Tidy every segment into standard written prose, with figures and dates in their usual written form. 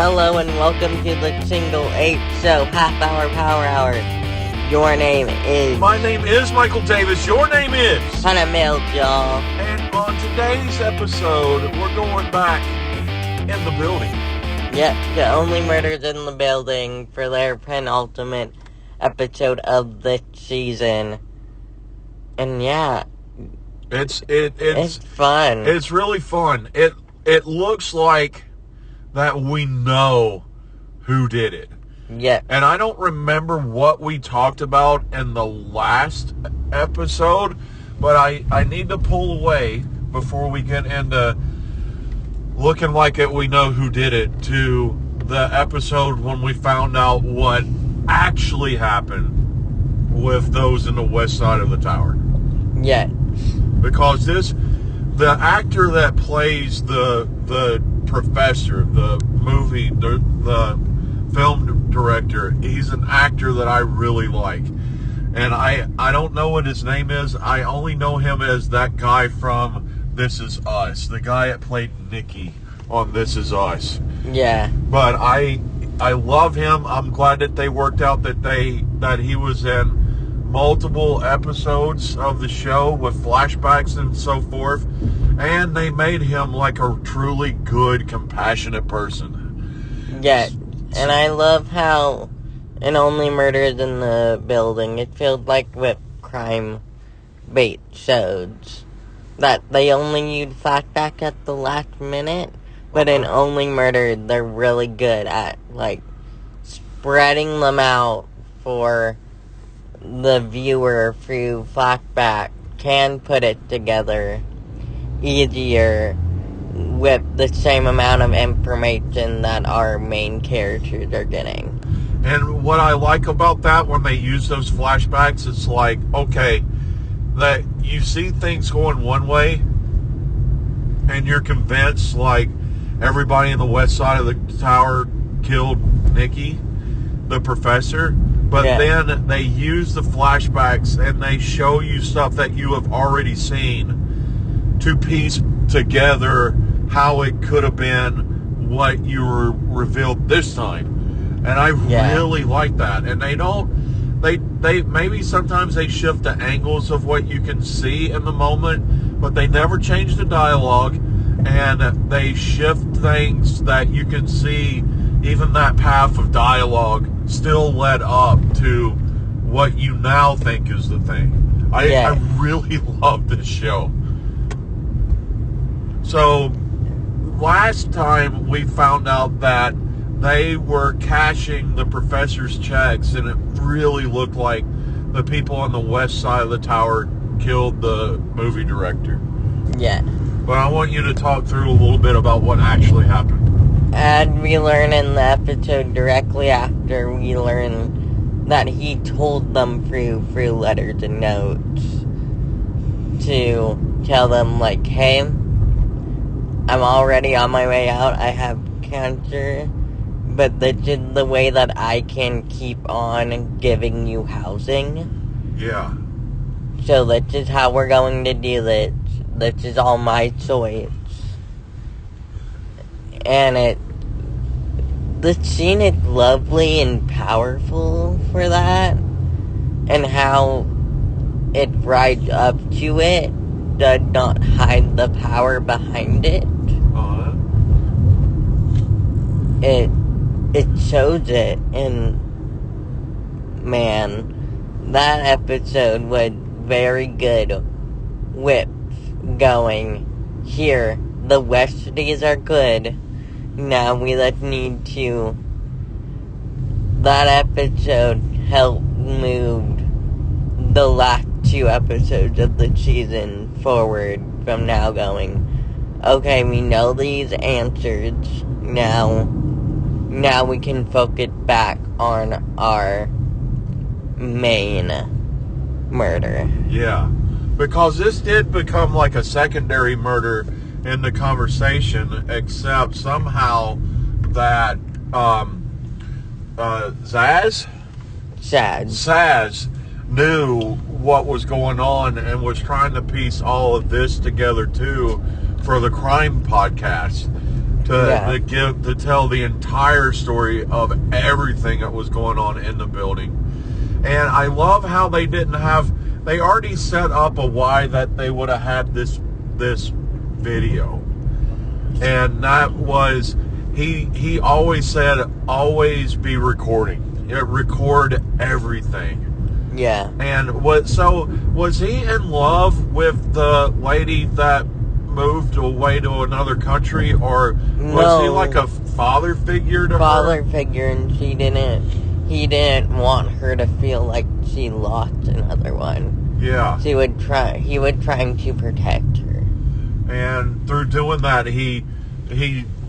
Hello and welcome to the Single 8 Show, Half Hour Power Hour. Your name is... My name is Michael Davis. Your name is... Hunter Mills, y'all. And on today's episode, we're going back in the building. Yep, to Only Murders in the Building for their penultimate episode of this season. And yeah, It's fun. It's really fun. It looks like that we know who did it. Yep. And I don't remember what we talked about in the last episode, but I need to pull away before we get into looking like we know who did it to the episode when we found out what actually happened with those in the west side of the tower. Yeah. Because the actor that plays the professor, the film director, he's an actor that I really like. And I don't know what his name is. I only know him as that guy from This Is Us. The guy that played Nicky on This Is Us. Yeah. But I love him. I'm glad that they worked out that he was in multiple episodes of the show with flashbacks and so forth. And they made him like a truly good, compassionate person. Yeah. And I love how in Only Murders in the Building, it feels like with crime bait shows that they only use flashback at the last minute, but in Only Murders, they're really good at, like, spreading them out for the viewer through flashback, can put it together easier with the same amount of information that our main characters are getting. And what I like about that, when they use those flashbacks, it's like, okay, that you see things going one way, and you're convinced, like, everybody in the west side of the tower killed Nicky, the professor, but then they use the flashbacks and they show you stuff that you have already seen to piece together how it could have been what you were revealed this time. And I really like that. And they maybe sometimes they shift the angles of what you can see in the moment, but they never change the dialogue, and they shift things that you can see. Even that path of dialogue still led up to what you now think is the thing. I really love this show. So last time we found out that they were cashing the professor's checks, and it really looked like the people on the west side of the tower killed the movie director. Yeah. But I want you to talk through a little bit about what actually happened. And we learn in the episode directly after we learn that he told them through letters and notes to tell them, like, hey, I'm already on my way out, I have cancer, but this is the way that I can keep on giving you housing. Yeah. So this is how we're going to do this. This is all my choice. And the scene is lovely and powerful for that. And how it rides up to it does not hide the power behind it. Uh-huh. It shows it, and man, that episode was very good with going, here, the Westies are good, now we just need to, that episode helped move the last two episodes of the season forward from now going, okay, we know these answers, now we can focus back on our main murder. Yeah, because this did become like a secondary murder in the conversation, except somehow that Zaz knew what was going on and was trying to piece all of this together too for the crime podcast. to tell the entire story of everything that was going on in the building. And I love how they already set up a why that they would have had this video. And that was, he always said, always be recording. Record everything. Yeah. And was he in love with the lady that moved away to another country, or was he like a father figure to her? Father figure, and he didn't want her to feel like she lost another one. Yeah. He would trying to protect her. And through doing that, he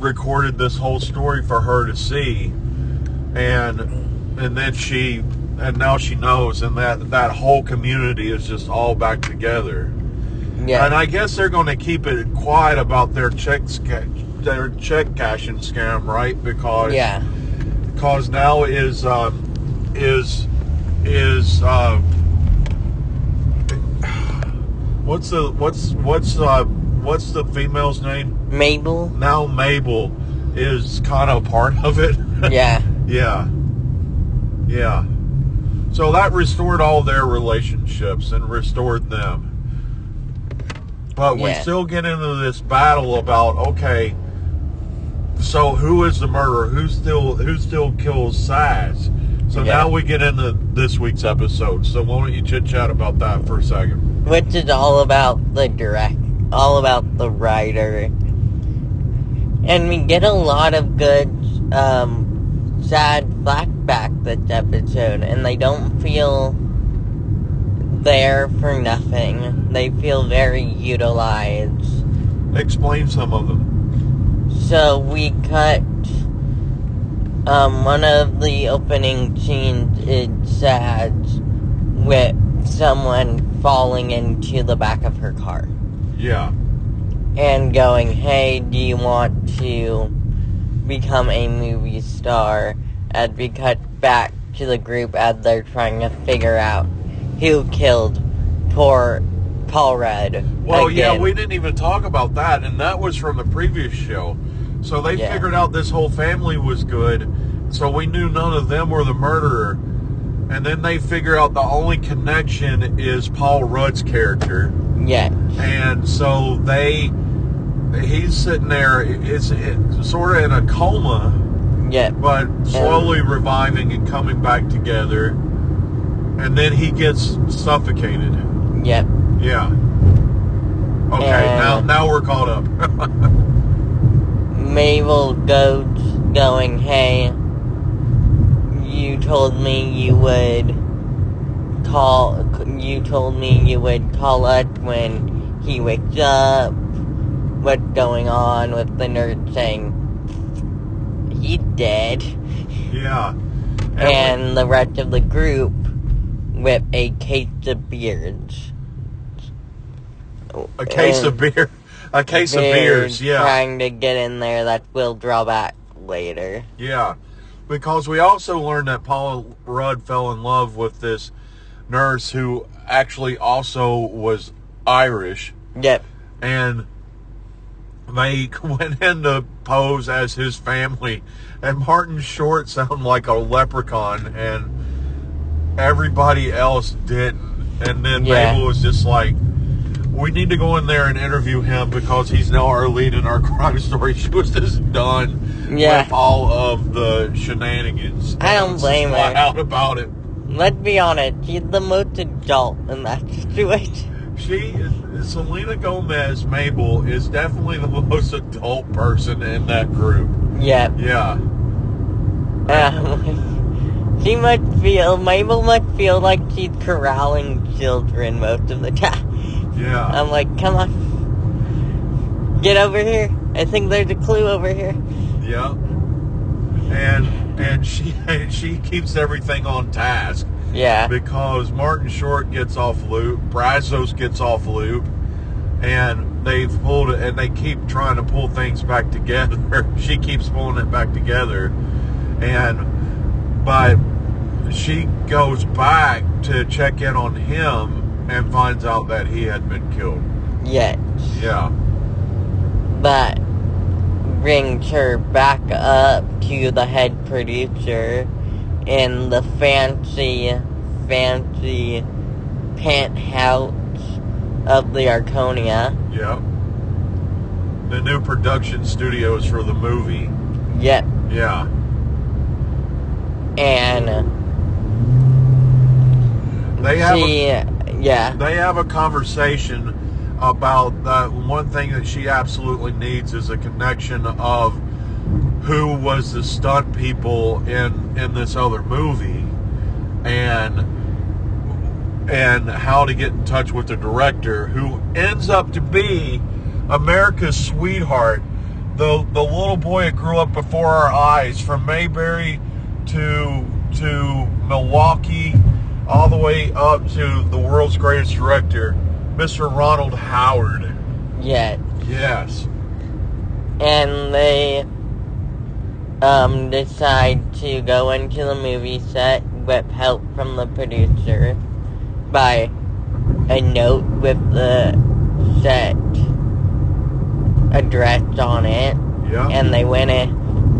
recorded this whole story for her to see, and now she knows, and that whole community is just all back together. Yeah. And I guess they're going to keep it quiet about their check cashing scam, right? Because now what's the female's name? Mabel. Now Mabel is kind of part of it. Yeah. Yeah. So that restored all their relationships and restored them. But we still get into this battle about, okay, so who is the murderer? Who still kills Saz? So now we get into this week's episode. So why don't you chit chat about that for a second? Which is all about all about the writer. And we get a lot of good, sad flashback this episode, and they don't feel there for nothing. They feel very utilized. Explain some of them. So we cut, one of the opening scenes is sad with someone falling into the back of her car. Yeah. And going, hey, do you want to become a movie star? And we cut back to the group as they're trying to figure out who killed poor Paul Rudd. Well, again. yeah, we didn't even talk about that, and that was from the previous show. So they figured out this whole family was good, so we knew none of them were the murderer. And then they figure out the only connection is Paul Rudd's character. Yeah. And so he's sitting there, it's sort of in a coma, but slowly reviving and coming back together. And then he gets suffocated. Yep. Yeah. Okay, now we're caught up. Mabel goes going, hey, you told me you would call us when he wakes up. What's going on with the nerd saying he's dead? Yeah. And the rest of the group with a case of beers. A case of beer. A case of beers, yeah. Trying to get in there, that will draw back later. Yeah. Because we also learned that Paul Rudd fell in love with this nurse who actually also was Irish. Yep. And they went in to pose as his family. And Martin Short sounded like a leprechaun, and everybody else didn't. And then Mabel was just like, we need to go in there and interview him because he's now our lead in our crime story. She was just done with all of the shenanigans. I don't blame her. Out about it. Let's be honest, she's the most adult in that situation. Selena Gomez, Mabel, is definitely the most adult person in that group. Yep. Yeah. Mabel must feel like she's corralling children most of the time. Yeah. I'm like, come on. Get over here. I think there's a clue over here. Yeah. And she keeps everything on task. Yeah. Because Martin Short gets off loop, Brazos gets off loop, and they've pulled it, and they keep trying to pull things back together. She keeps pulling it back together. But she goes back to check in on him and finds out that he had been killed. Yes. Yeah. But brings her back up to the head producer in the fancy penthouse of the Arconia. Yep. The new production studios for the movie. Yep. Yeah. And They have they have a conversation about that. One thing that she absolutely needs is a connection of who was the stunt people in this other movie, and how to get in touch with the director, who ends up to be America's sweetheart, the little boy that grew up before our eyes, from Mayberry to Milwaukee, all the way up to the world's greatest director, Mr. Ronald Howard. Yeah. Yes. And they decide to go into the movie set with help from the producer by a note with the set address on it. Yeah. And they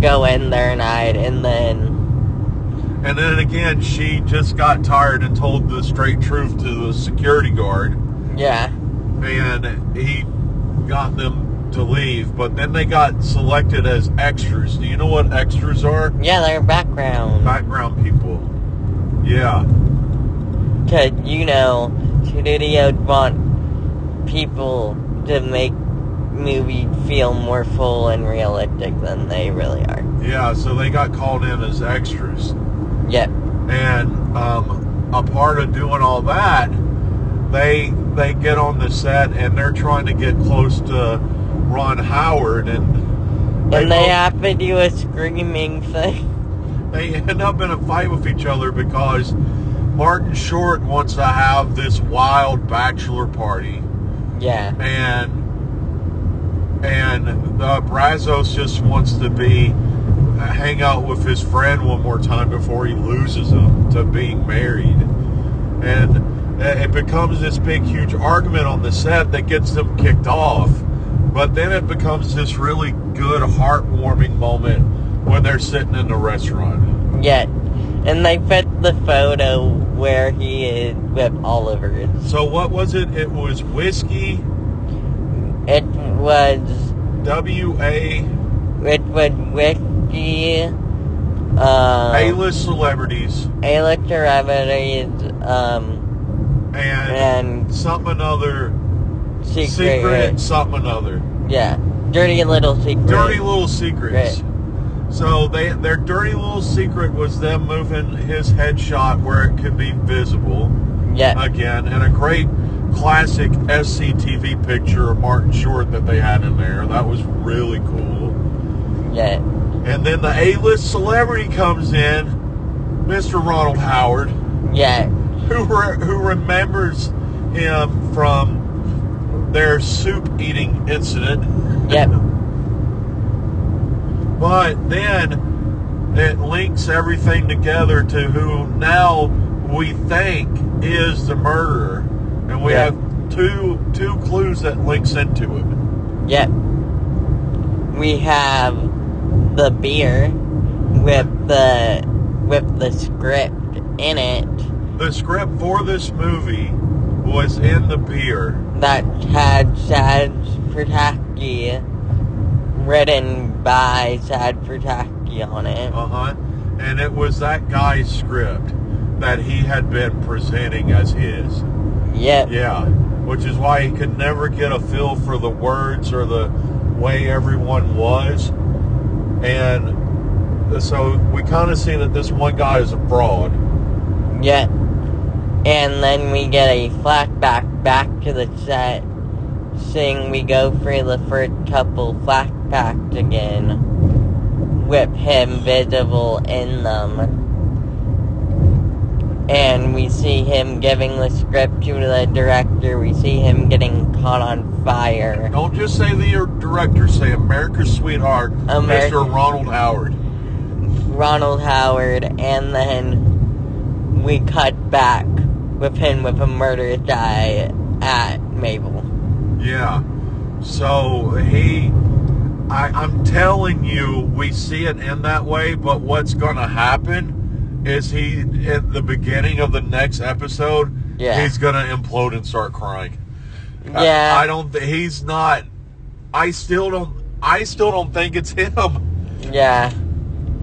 go in there night, and then again, she just got tired and told the straight truth to the security guard. Yeah. And he got them to leave, but then they got selected as extras. Do you know what extras are? Yeah, they're background people. Yeah. Because, studios want people to make movies feel more full and realistic than they really are. Yeah, so they got called in as extras. Yep. And a part of doing all that, they get on the set and they're trying to get close to Ron Howard, and they have to do a screaming thing. They end up in a fight with each other because Martin Short wants to have this wild bachelor party. Yeah. And Brazos just wants to hang out with his friend one more time before he loses him to being married. And it becomes this big, huge argument on the set that gets them kicked off. But then it becomes this really good, heartwarming moment when they're sitting in the restaurant. Yeah. And they put the photo where he is with Oliver. So what was it? It was whiskey. It was W.A. It was whiskey. A-list celebrities. A-list celebrities. And something another. Secret something another. Yeah. Dirty little secret. Dirty little secrets. Right. So their dirty little secret was them moving his headshot where it could be visible. Yeah. Again, and a great classic SCTV picture of Martin Short that they had in there. That was really cool. Yeah. And then the A-list celebrity comes in, Mr. Ronald Howard. Yeah. Who remembers him from their soup eating incident. Yep. But then it links everything together to who now we think is the murderer. And we have two clues that links into it. Yep. We have the beer with the script in it. The script for this movie was in the beer. That had Sad Pataki, written by Sad Pataki on it. Uh-huh. And it was that guy's script that he had been presenting as his. Yep. Yeah. Which is why he could never get a feel for the words or the way everyone was. And so we kind of see that this one guy is a fraud. Yep. And then we get a flashback back to the set, seeing we go through the first couple flashbacks again, with him visible in them. And we see him giving the script to the director. We see him getting caught on fire. Don't just say the director, say America's sweetheart, Mr. Ronald Howard. Ronald Howard, and then we cut back with him with a murderous eye at Mabel. Yeah. So I'm telling you, we see it in that way, but what's going to happen is he, in the beginning of the next episode, he's going to implode and start crying. Yeah. I don't, he's not, I still don't think it's him. Yeah.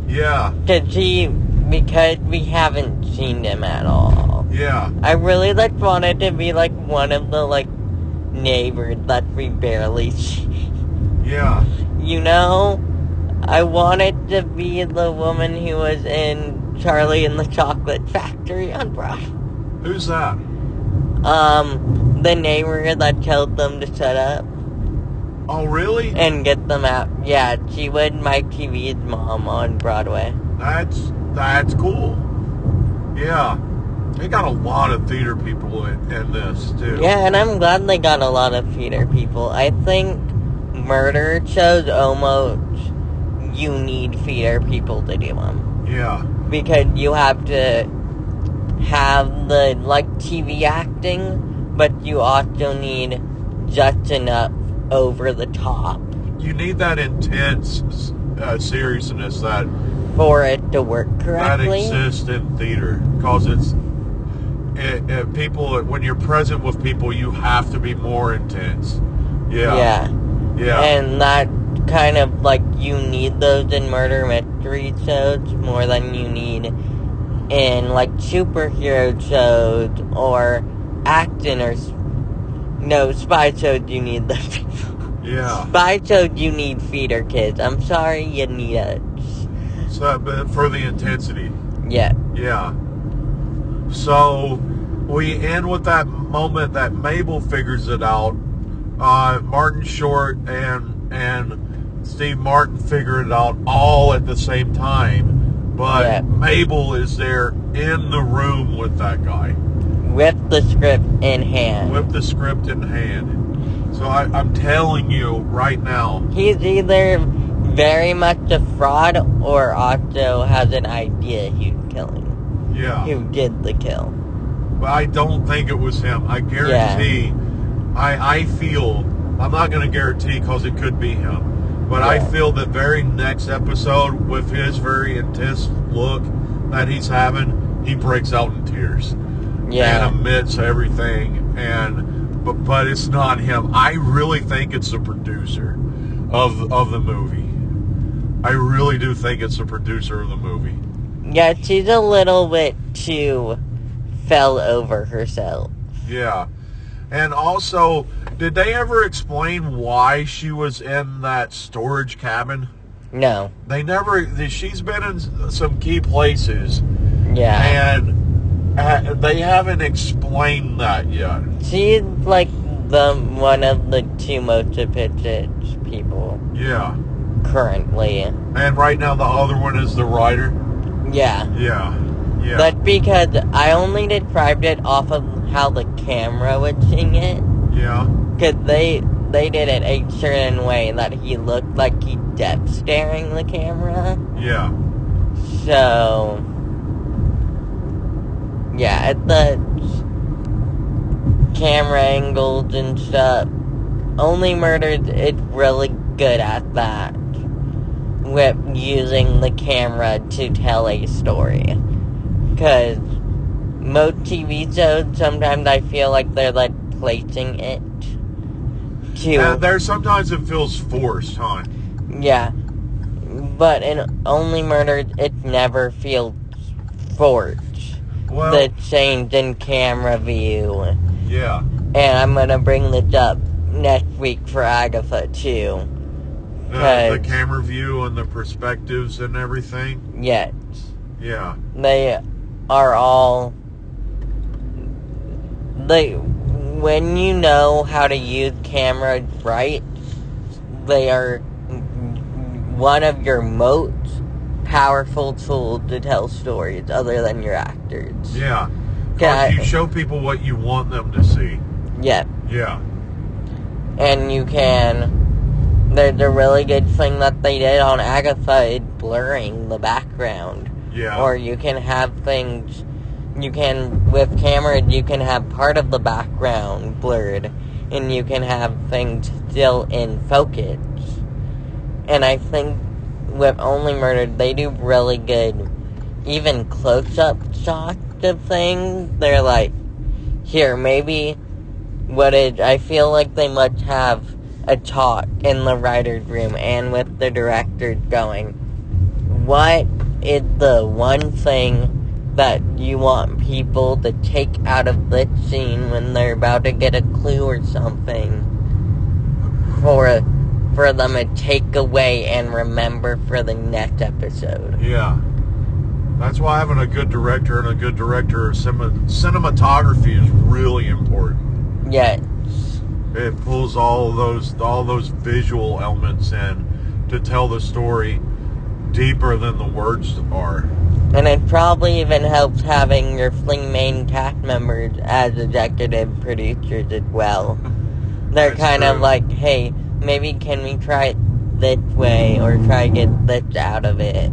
Yeah. Because we haven't seen him at all. Yeah. I really, wanted to be, one of the, neighbors that we barely see. Yeah. You know? I wanted to be the woman who was in Charlie and the Chocolate Factory on Broadway. Who's that? The neighbor that told them to shut up. Oh, really? And get them out. Yeah, she was Mike TV's mom on Broadway. That's cool. Yeah. They got a lot of theater people in this, too. Yeah, and I'm glad they got a lot of theater people. I think murder shows almost you need theater people to do them. Yeah. Because you have to have the, TV acting, but you also need just enough over the top. You need that intense seriousness that for it to work correctly. That exists in theater. Because people, when you're present with people, you have to be more intense. Yeah. And that kind of, you need those in murder mystery shows more than you need in, superhero shows or action or... No, spy shows, you need those people. Yeah. Spy shows, you need theater kids. I'm sorry, you need it. So, but for the intensity. Yeah. Yeah. So, we end with that moment that Mabel figures it out. Martin Short and Steve Martin figure it out all at the same time. But Mabel is there in the room with that guy. With the script in hand. So I'm telling you right now. He's either very much a fraud or also has an idea he's killing. Yeah. Who did the kill. But I don't think it was him. I guarantee. Yeah. I feel, I'm not going to guarantee because it could be him. But I feel the very next episode with his very intense look that he's having, he breaks out in tears. Yeah. And admits everything. But it's not him. I really think it's the producer of the movie. I really do think it's the producer of the movie. Yeah, she's a little bit too fell over herself. Yeah. And also, did they ever explain why she was in that storage cabin? No. They never... She's been in some key places. Yeah. And they haven't explained that yet. She's one of the two most depicted people. Yeah. Currently. And right now the other one is the writer? Yeah. Yeah. Yeah. But because I only described it off of how the camera was seeing it. Yeah. Because they did it a certain way that he looked like he death staring the camera. Yeah. So... Yeah, the camera angles and stuff. Only Murdered is really good at that. With using the camera to tell a story. Because most TV shows, sometimes I feel like they're placing it to... There sometimes it feels forced, huh? Yeah. But in Only Murdered, it never feels forced. Well, the change in camera view. Yeah. And I'm going to bring this up next week for Agatha, too. The camera view and the perspectives and everything? Yes. Yeah. They are all... When you know how to use cameras right, they are one of your most powerful tools to tell stories other than your actors. Yeah. Because you show people what you want them to see. Yeah. Yeah. And you can... There's a really good thing that they did on Agatha is blurring the background. Yeah. Or you can have things... With cameras, you can have part of the background blurred. And you can have things still in focus. And I think with Only Murdered, they do really good, even close-up shots of things. They're like, here, maybe I feel like they must have a talk in the writer's room and with the director going, what is the one thing that you want people to take out of this scene when they're about to get a clue or something for them to take away and remember for the next episode? Yeah. That's why having a good director and a good director of cinematography is really important. Yes. It pulls all those visual elements in to tell the story deeper than the words are. And it probably even helps having your three main cast members as executive producers as well. They're That's kind of true. like, hey, maybe can we try it this way or try to get this out of it?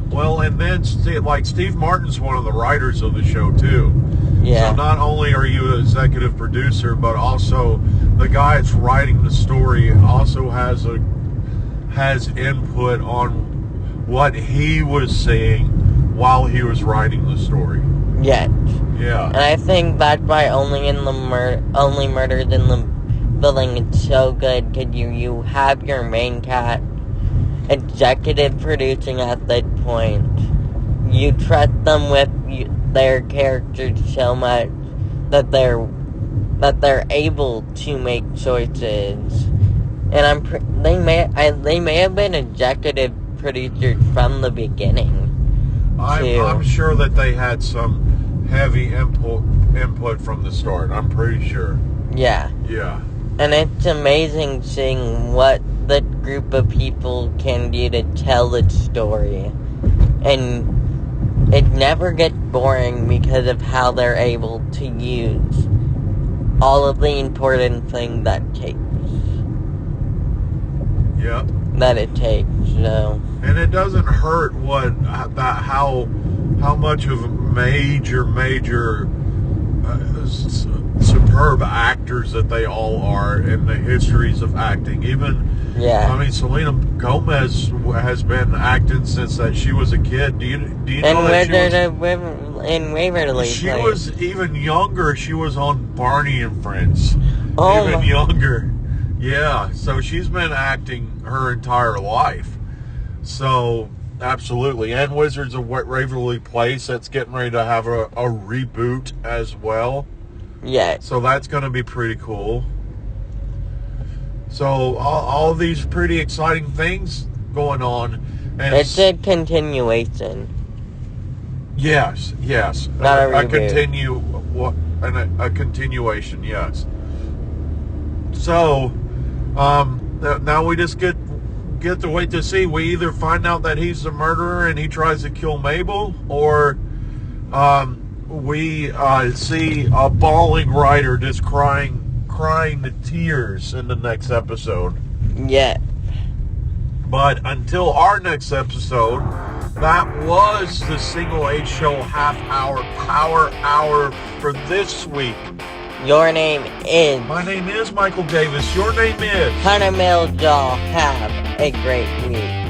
Well, and then like Steve Martin's one of the writers of the show too. Yeah. So not only are you an executive producer, but also the guy that's writing the story also has input on what he was saying while he was writing the story. Yes. Yeah. And I think that's why Only Murders in the Building is so good, because you have your main cast executive producing at that point. You trust them with their characters so much that they're able to make choices. And they may have been executive producers from the beginning. I'm sure that they had some heavy input from the start. I'm pretty sure. Yeah. Yeah. And it's amazing seeing what the group of people can do to tell the story. And it never gets boring because of how they're able to use all of the important things that it takes. So. And it doesn't hurt how much of major superb actors that they all are in the histories of acting. Even, yeah. I mean, Selena Gomez has been acting since that she was a kid. Do you know that in Waverly she Place. was even younger? She was on Barney and Friends. Oh, even younger. Yeah, so she's been acting her entire life. So, absolutely. And Wizards of Waverly Place, that's getting ready to have a reboot as well. Yeah. So that's going to be pretty cool. So all these pretty exciting things going on. And it's a continuation. Yes. Not a reboot. A continuation, yes. So, now we just get to wait to see. We either find out that he's the murderer and he tries to kill Mabel, or we see a bawling writer just crying to tears in the next episode. Yeah. But until our next episode, that was the Single Age Show half-hour power hour for this week. Your name is... My name is Michael Davis. Your name is... Hunter Mills. Y'all have a great week.